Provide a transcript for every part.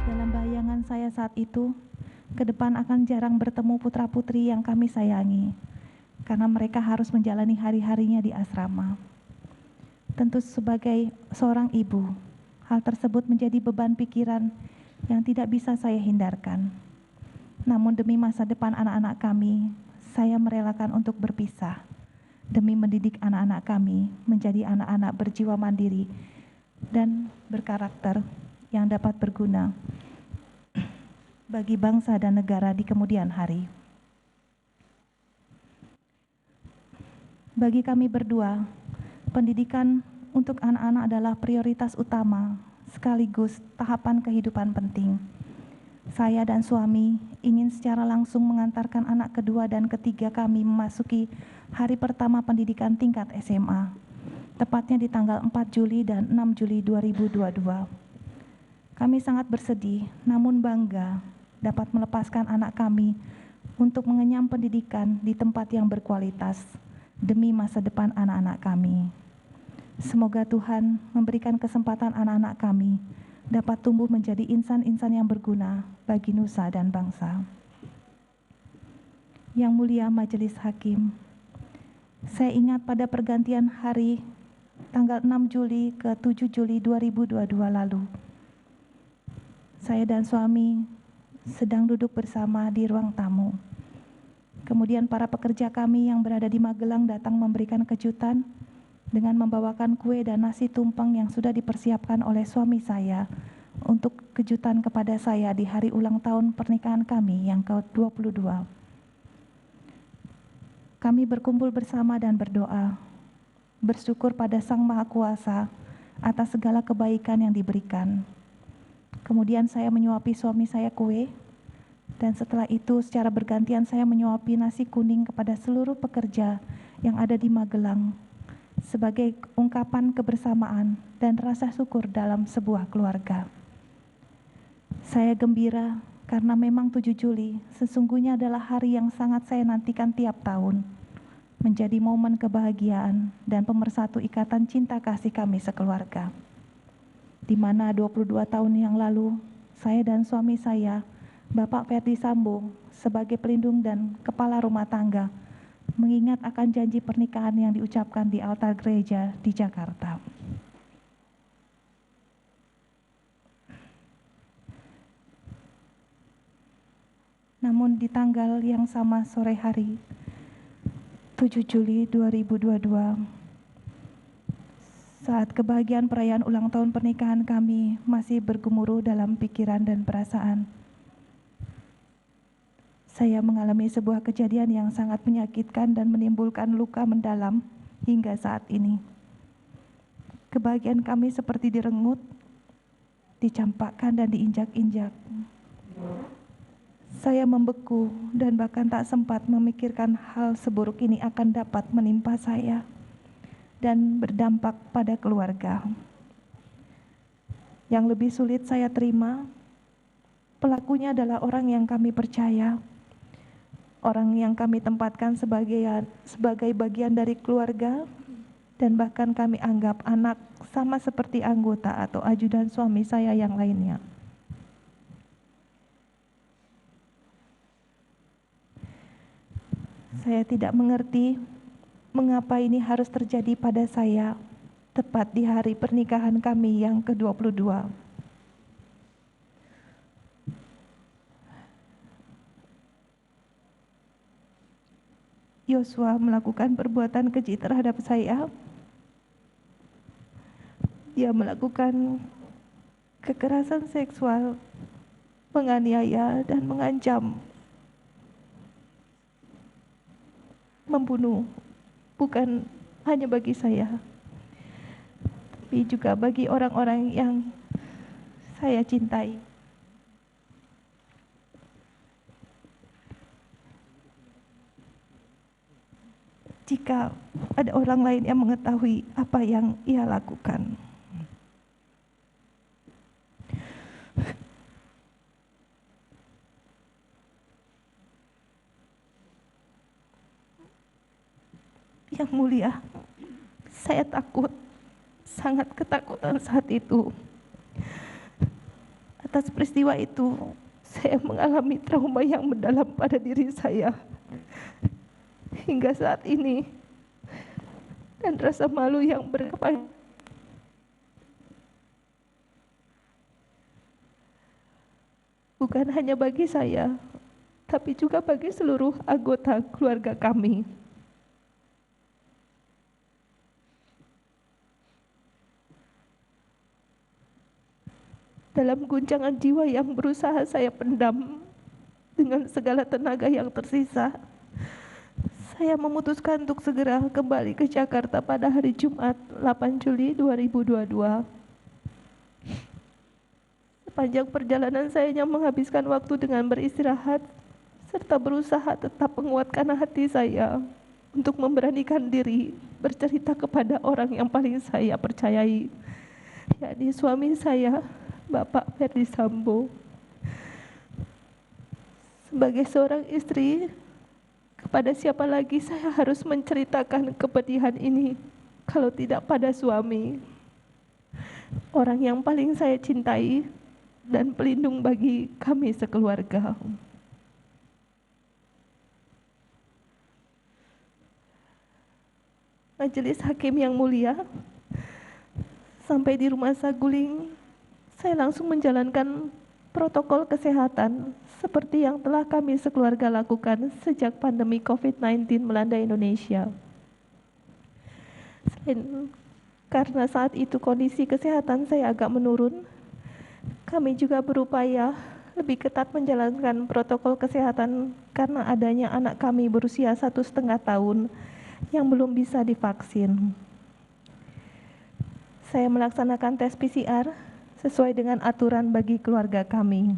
Dalam bayangan saya saat itu, ke depan akan jarang bertemu putra-putri yang kami sayangi, karena mereka harus menjalani hari-harinya di asrama. Tentu sebagai seorang ibu, hal tersebut menjadi beban pikiran yang tidak bisa saya hindarkan. Namun demi masa depan anak-anak kami, saya merelakan untuk berpisah, demi mendidik anak-anak kami menjadi anak-anak berjiwa mandiri dan berkarakter yang dapat berguna bagi bangsa dan negara di kemudian hari. Bagi kami berdua, pendidikan untuk anak-anak adalah prioritas utama sekaligus tahapan kehidupan penting. Saya dan suami ingin secara langsung mengantarkan anak kedua dan ketiga kami memasuki hari pertama pendidikan tingkat SMA, tepatnya di tanggal 4 Juli dan 6 Juli 2022. Kami sangat bersedih, namun bangga dapat melepaskan anak kami untuk mengenyam pendidikan di tempat yang berkualitas demi masa depan anak-anak kami. Semoga Tuhan memberikan kesempatan anak-anak kami dapat tumbuh menjadi insan-insan yang berguna bagi nusa dan bangsa. Yang mulia Majelis Hakim, saya ingat pada pergantian hari tanggal 6 Juli ke 7 Juli 2022 lalu, saya dan suami sedang duduk bersama di ruang tamu. Kemudian para pekerja kami yang berada di Magelang datang memberikan kejutan dengan membawakan kue dan nasi tumpeng yang sudah dipersiapkan oleh suami saya untuk kejutan kepada saya di hari ulang tahun pernikahan kami yang ke-22. Kami berkumpul bersama dan berdoa, bersyukur pada Sang Maha Kuasa atas segala kebaikan yang diberikan. Kemudian saya menyuapi suami saya kue, dan setelah itu secara bergantian saya menyuapi nasi kuning kepada seluruh pekerja yang ada di Magelang sebagai ungkapan kebersamaan dan rasa syukur dalam sebuah keluarga. Saya gembira karena memang 7 Juli sesungguhnya adalah hari yang sangat saya nantikan tiap tahun, menjadi momen kebahagiaan dan pemersatu ikatan cinta kasih kami sekeluarga. Di mana 22 tahun yang lalu, saya dan suami saya, Bapak Ferdi Sambo, sebagai pelindung dan kepala rumah tangga, mengingat akan janji pernikahan yang diucapkan di altar gereja di Jakarta. Namun di tanggal yang sama sore hari, 7 Juli 2022, saat kebahagiaan perayaan ulang tahun pernikahan kami masih bergemuruh dalam pikiran dan perasaan, saya mengalami sebuah kejadian yang sangat menyakitkan dan menimbulkan luka mendalam hingga saat ini. Kebahagiaan kami seperti direnggut, dicampakkan dan diinjak-injak. Saya membeku dan bahkan tak sempat memikirkan hal seburuk ini akan dapat menimpa saya dan berdampak pada keluarga. Yang lebih sulit saya terima, pelakunya adalah orang yang kami percaya, orang yang kami tempatkan sebagai bagian dari keluarga, dan bahkan kami anggap anak sama seperti anggota atau ajudan suami saya yang lainnya. Saya tidak mengerti mengapa ini harus terjadi pada saya tepat di hari pernikahan kami yang ke-22. Yosua melakukan perbuatan keji terhadap saya. Dia melakukan kekerasan seksual, menganiaya dan mengancam membunuh, bukan hanya bagi saya, tapi juga bagi orang-orang yang saya cintai. Jika ada orang lain yang mengetahui apa yang ia lakukan. Yang mulia, saya takut, sangat ketakutan saat itu. Atas peristiwa itu, saya mengalami trauma yang mendalam pada diri saya hingga saat ini, dan rasa malu yang berkepanjangan. Bukan hanya bagi saya, tapi juga bagi seluruh anggota keluarga kami. Dalam guncangan jiwa yang berusaha saya pendam dengan segala tenaga yang tersisa, saya memutuskan untuk segera kembali ke Jakarta pada hari Jumat 8 Juli 2022. Sepanjang perjalanan saya hanya menghabiskan waktu dengan beristirahat serta berusaha tetap menguatkan hati saya untuk memberanikan diri bercerita kepada orang yang paling saya percayai, yakni suami saya, Bapak Ferdi Sambo. Sebagai seorang istri, kepada siapa lagi saya harus menceritakan kepedihan ini kalau tidak pada suami, orang yang paling saya cintai dan pelindung bagi kami sekeluarga. Majelis Hakim yang mulia, sampai di Rumah Saguling, saya langsung menjalankan protokol kesehatan seperti yang telah kami sekeluarga lakukan sejak pandemi COVID-19 melanda Indonesia. Karena saat itu kondisi kesehatan saya agak menurun, kami juga berupaya lebih ketat menjalankan protokol kesehatan karena adanya anak kami berusia 1,5 tahun yang belum bisa divaksin. Saya melaksanakan tes PCR sesuai dengan aturan bagi keluarga kami.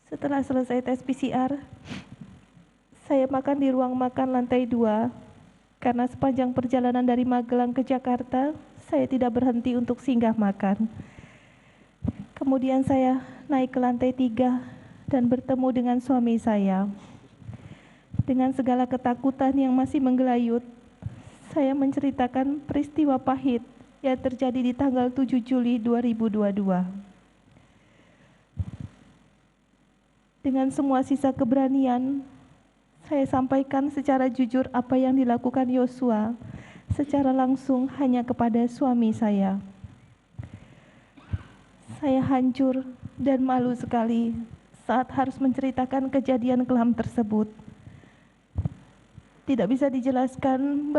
Setelah selesai tes PCR, saya makan di ruang makan lantai 2 karena sepanjang perjalanan dari Magelang ke Jakarta, saya tidak berhenti untuk singgah makan. Kemudian saya naik ke lantai 3 dan bertemu dengan suami saya. Dengan segala ketakutan yang masih menggelayut, saya menceritakan peristiwa pahit yang terjadi di tanggal 7 Juli 2022. Dengan semua sisa keberanian, saya sampaikan secara jujur apa yang dilakukan Yosua secara langsung hanya kepada suami saya. Saya hancur dan malu sekali saat harus menceritakan kejadian kelam tersebut. Tidak bisa dijelaskan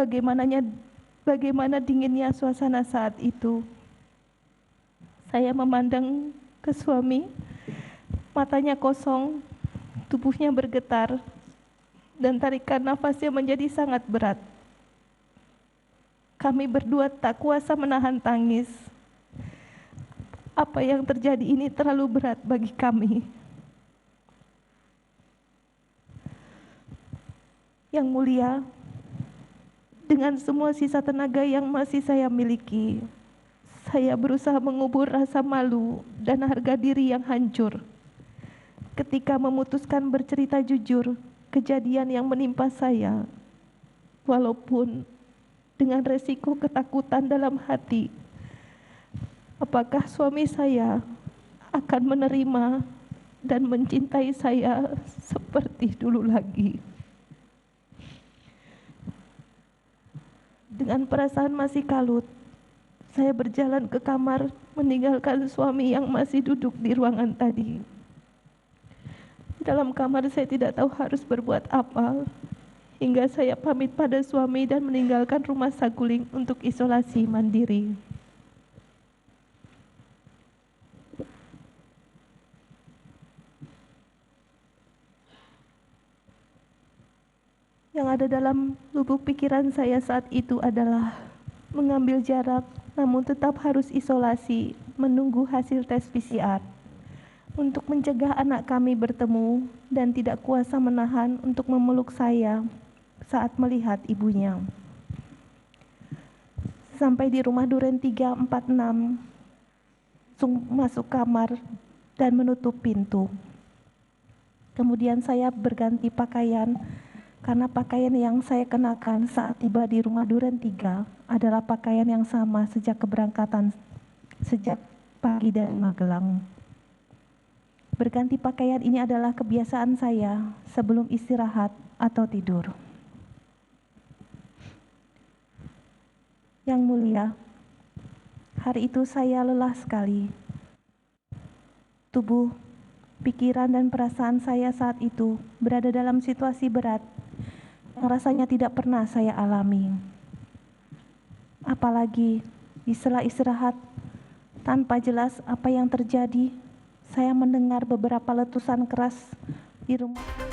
bagaimana dinginnya suasana saat itu. Saya memandang ke suami, matanya kosong, tubuhnya bergetar, dan tarikan nafasnya menjadi sangat berat. Kami berdua tak kuasa menahan tangis. Apa yang terjadi ini terlalu berat bagi kami. Yang mulia, dengan semua sisa tenaga yang masih saya miliki, saya berusaha mengubur rasa malu dan harga diri yang hancur ketika memutuskan bercerita jujur kejadian yang menimpa saya, walaupun dengan resiko ketakutan dalam hati, apakah suami saya akan menerima dan mencintai saya seperti dulu lagi. Dengan perasaan masih kalut, saya berjalan ke kamar meninggalkan suami yang masih duduk di ruangan tadi. Di dalam kamar saya tidak tahu harus berbuat apa, hingga saya pamit pada suami dan meninggalkan Rumah Saguling untuk isolasi mandiri. Yang ada dalam lubuk pikiran saya saat itu adalah mengambil jarak, namun tetap harus isolasi, menunggu hasil tes PCR untuk mencegah anak kami bertemu dan tidak kuasa menahan untuk memeluk saya saat melihat ibunya. Sampai di rumah Duren 346, langsung masuk kamar dan menutup pintu. Kemudian saya berganti pakaian, karena pakaian yang saya kenakan saat tiba di rumah Duren 3 adalah pakaian yang sama sejak keberangkatan, sejak pagi dari Magelang. Berganti pakaian ini adalah kebiasaan saya sebelum istirahat atau tidur. Yang mulia, hari itu saya lelah sekali. Tubuh, pikiran, dan perasaan saya saat itu berada dalam situasi berat yang rasanya tidak pernah saya alami. Apalagi di sela istirahat, tanpa jelas apa yang terjadi, saya mendengar beberapa letusan keras di rumah.